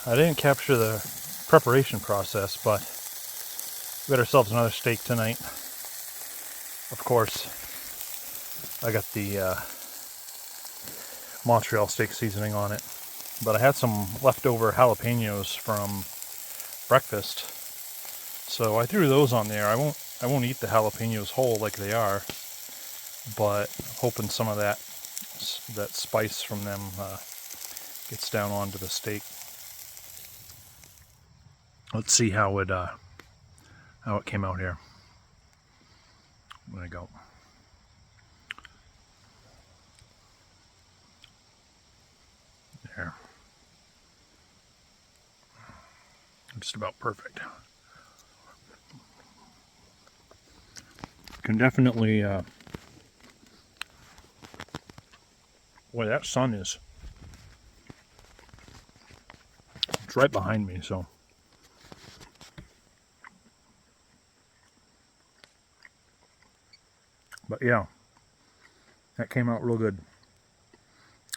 I didn't capture the preparation process, but we got ourselves another steak tonight. Of course, I got the Montreal steak seasoning on it, but I had some leftover jalapenos from breakfast, so I threw those on there. I won't eat the jalapenos whole like they are, but hoping some of that spice from them gets down onto the steak. Let's see how it came out here. There we go. There. Just about perfect. Can definitely boy, that sun is, it's right behind me, so but yeah, that came out real good.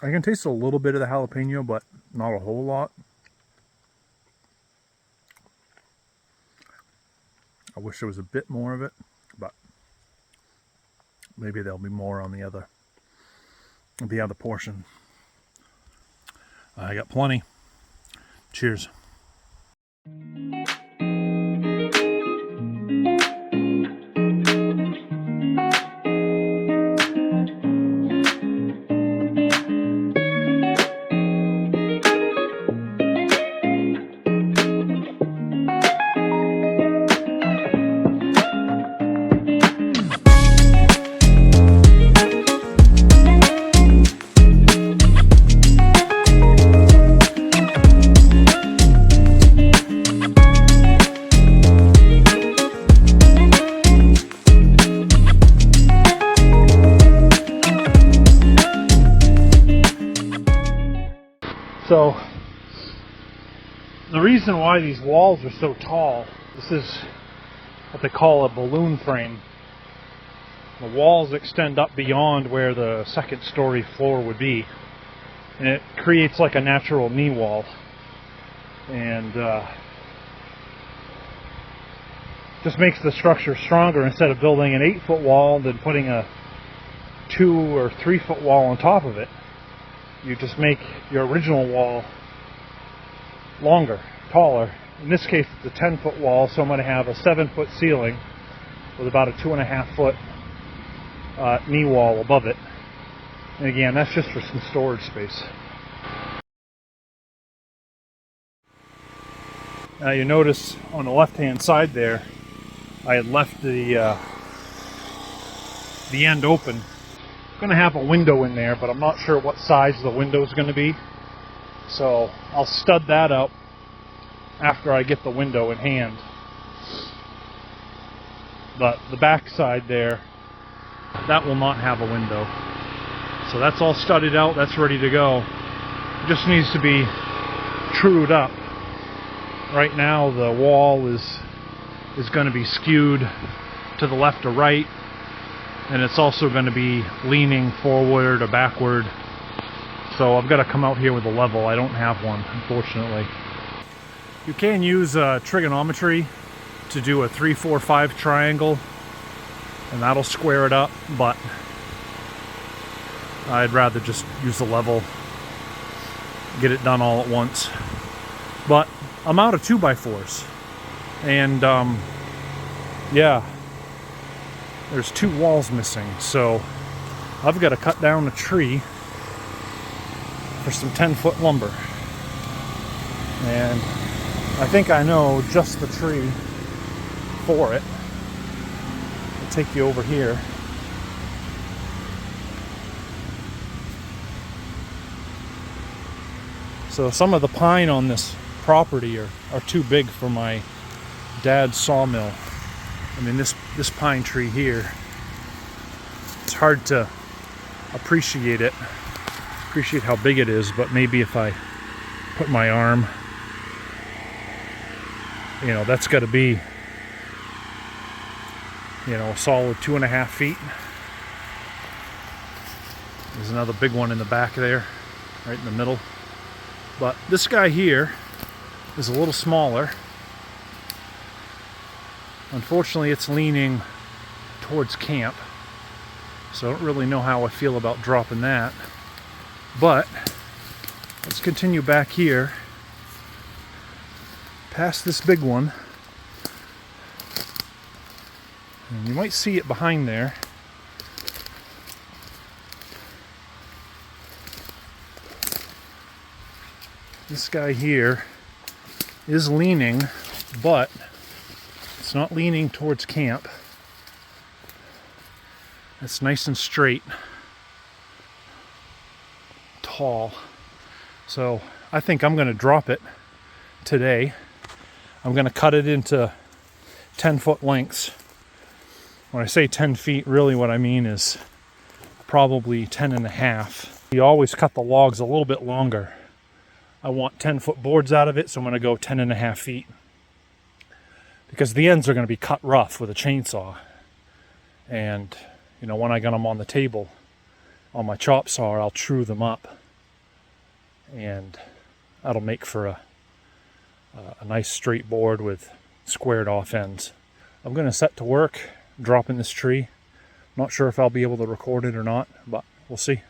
I can taste a little bit of the jalapeno, but not a whole lot. I wish there was a bit more of it, but maybe there'll be more on the other portion. I got plenty. Cheers. So, the reason why these walls are so tall, this is what they call a balloon frame. The walls extend up beyond where the second story floor would be, and it creates like a natural knee wall, and just makes the structure stronger. Instead of building an 8-foot wall and then putting a 2 or 3 foot wall on top of it, you just make your original wall longer, taller. In this case, it's a 10-foot wall, so I'm going to have a 7-foot ceiling with about a 2.5-foot knee wall above it. And again, that's just for some storage space. Now you notice on the left-hand side there, I had left the end open. Going to have a window in there, but I'm not sure what size the window is going to be, so I'll stud that up after I get the window in hand. But the back side there, that will not have a window, so that's all studded out, that's ready to go. It just needs to be trued up. Right now the wall is going to be skewed to the left or right, and it's also going to be leaning forward or backward. So I've got to come out here with a level. I don't have one, unfortunately. You can use trigonometry to do a 3, 4, 5 triangle, and that'll square it up, but I'd rather just use a level, get it done all at once. But I'm out of 2x4s, and yeah, there's 2 walls missing, so I've got to cut down a tree for some 10-foot lumber. And I think I know just the tree for it. I'll take you over here. So some of the pine on this property are too big for my dad's sawmill. I mean, this pine tree here, it's hard to appreciate how big it is, but maybe if I put my arm, you know, that's got to be, you know, a solid 2.5 feet. There's another big one in the back there, right in the middle. But this guy here is a little smaller. Unfortunately, it's leaning towards camp, so I don't really know how I feel about dropping that. But let's continue back here, past this big one. And you might see it behind there. This guy here is leaning, but it's not leaning towards camp. It's nice and straight, tall. So I think I'm going to drop it today. I'm going to cut it into 10-foot lengths. When I say 10 feet, really what I mean is probably 10.5. You always cut the logs a little bit longer. I want 10-foot boards out of it, so I'm going to go 10.5 feet. Because the ends are going to be cut rough with a chainsaw. And, you know, when I got them on the table, on my chop saw, I'll true them up. And that'll make for a nice straight board with squared off ends. I'm going to set to work dropping this tree. Not sure if I'll be able to record it or not, but we'll see.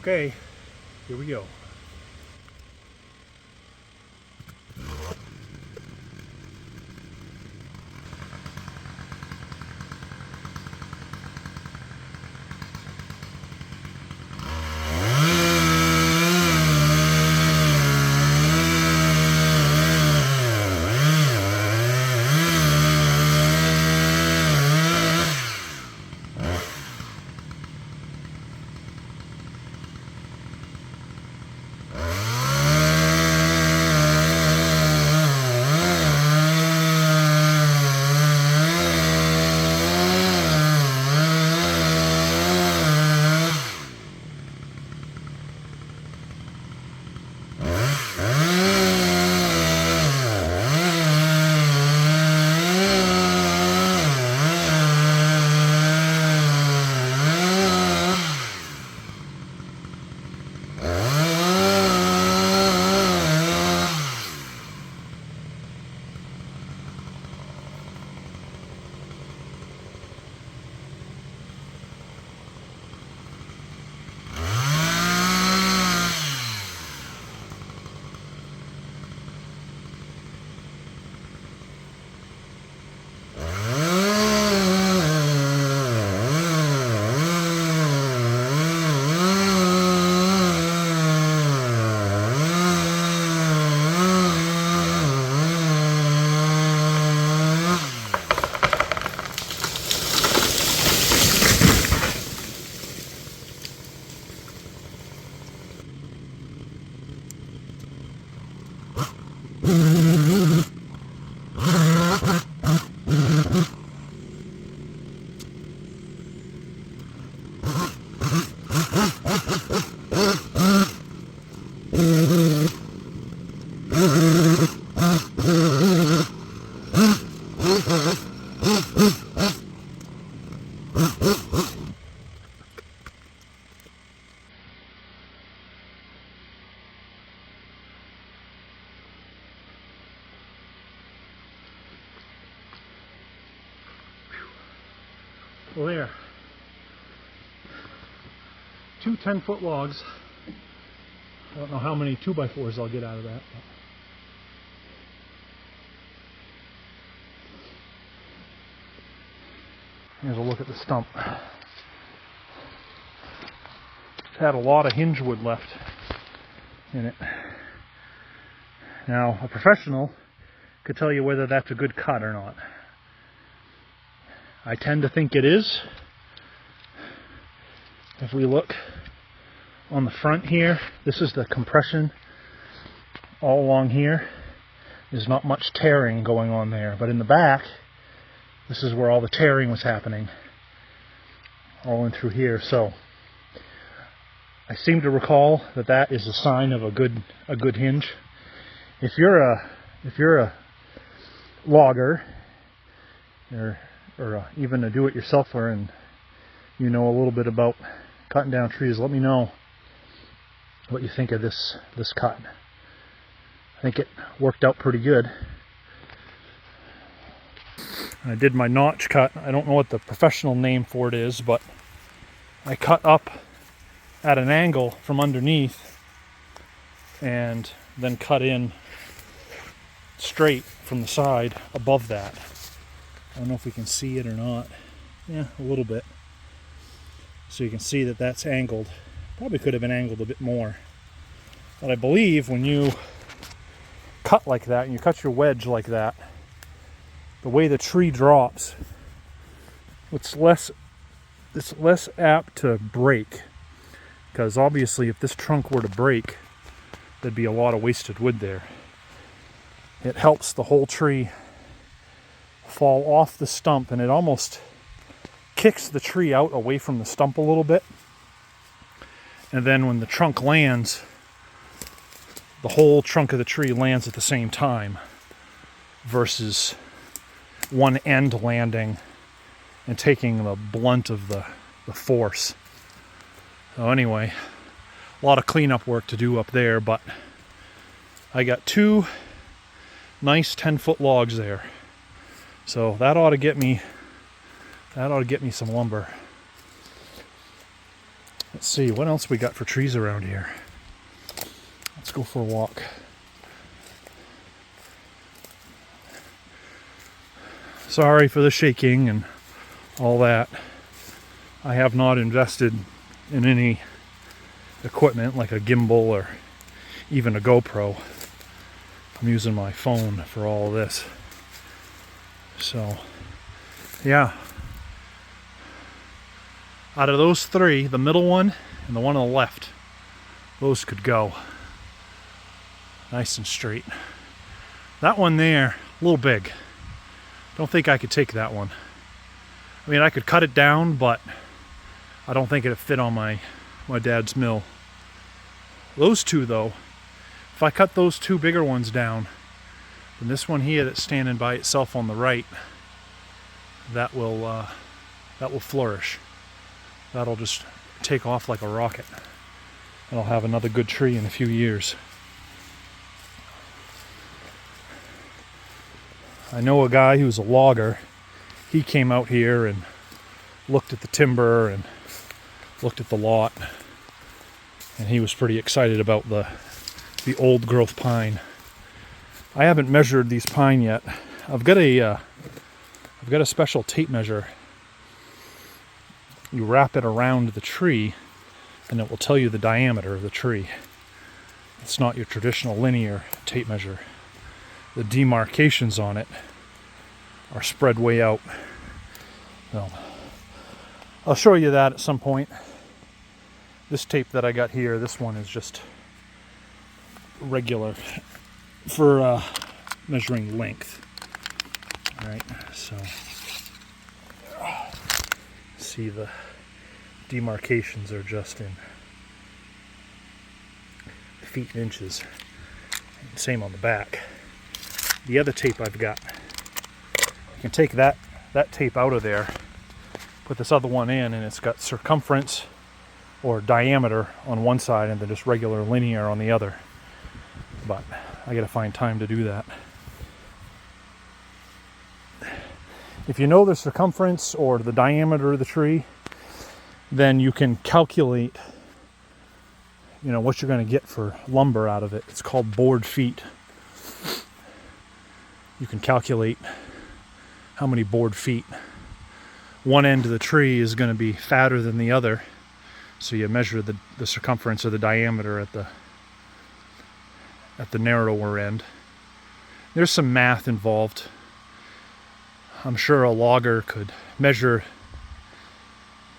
Okay, here we go. Well, there. 2 10-foot logs. I don't know how many 2x4s I'll get out of that. Here's a look at the stump. It's had a lot of hinge wood left in it. Now, a professional could tell you whether that's a good cut or not. I tend to think it is. If we look on the front here, this is the compression all along here. There's not much tearing going on there, but in the back, this is where all the tearing was happening, all in through here. So I seem to recall that that is a sign of a good hinge. If you're a logger or even a do-it-yourselfer and you know a little bit about cutting down trees, let me know what you think of this cut. I think it worked out pretty good. I did my notch cut. I don't know what the professional name for it is, but I cut up at an angle from underneath and then cut in straight from the side above that. I don't know if we can see it or not. Yeah, a little bit. So you can see that that's angled. Probably could have been angled a bit more. But I believe when you cut like that and you cut your wedge like that, the way the tree drops, it's less apt to break. Because obviously if this trunk were to break, there'd be a lot of wasted wood there. It helps the whole tree fall off the stump, and it almost kicks the tree out away from the stump a little bit. And then when the trunk lands, the whole trunk of the tree lands at the same time versus one end landing and taking the blunt of the force. So anyway, a lot of cleanup work to do up there, but I got two nice 10-foot logs there. So that ought to get me some lumber. Let's see what else we got for trees around here. Let's go for a walk. Sorry for the shaking and all that. I have not invested in any equipment like a gimbal or even a GoPro. I'm using my phone for all of this. So, yeah. Out of those three, the middle one and the one on the left, those could go. Nice and straight. That one there, a little big. Don't think I could take that one. I mean, I could cut it down, but I don't think it'd fit on my dad's mill. Those two, though, if I cut those two bigger ones down, then this one here that's standing by itself on the right, that will flourish. That'll just take off like a rocket. And I'll have another good tree in a few years. I know a guy who's a logger. He came out here and looked at the timber and looked at the lot, and he was pretty excited about the old growth pine. I haven't measured these pine yet. I've got a special tape measure. You wrap it around the tree and it will tell you the diameter of the tree. It's not your traditional linear tape measure. The demarcations on it are spread way out. So I'll show you that at some point. This tape that I got here, this one is just regular for measuring length. All right, so see the demarcations are just in feet and inches. Same on the back. The other tape I've got, you can take that tape out of there, put this other one in, and it's got circumference or diameter on one side and then just regular linear on the other. But I gotta find time to do that. If you know the circumference or the diameter of the tree, then you can calculate, what you're going to get for lumber out of it. It's called board feet. You can calculate how many board feet. One end of the tree is going to be fatter than the other, so you measure the circumference or the diameter at the narrower end, There's some math involved. I'm sure a logger could measure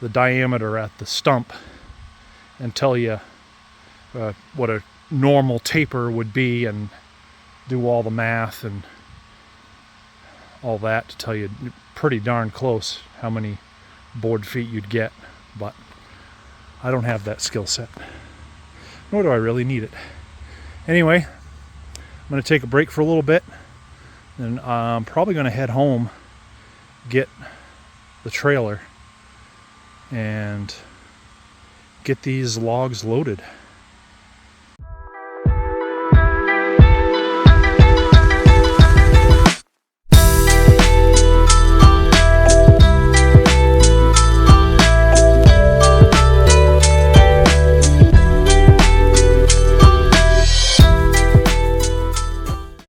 the diameter at the stump and tell you what a normal taper would be, and do all the math and all that to tell you pretty darn close how many board feet you'd get. But I don't have that skill set, nor do I really need it. Anyway, I'm going to take a break for a little bit, and I'm probably going to head home, get the trailer, and get these logs loaded.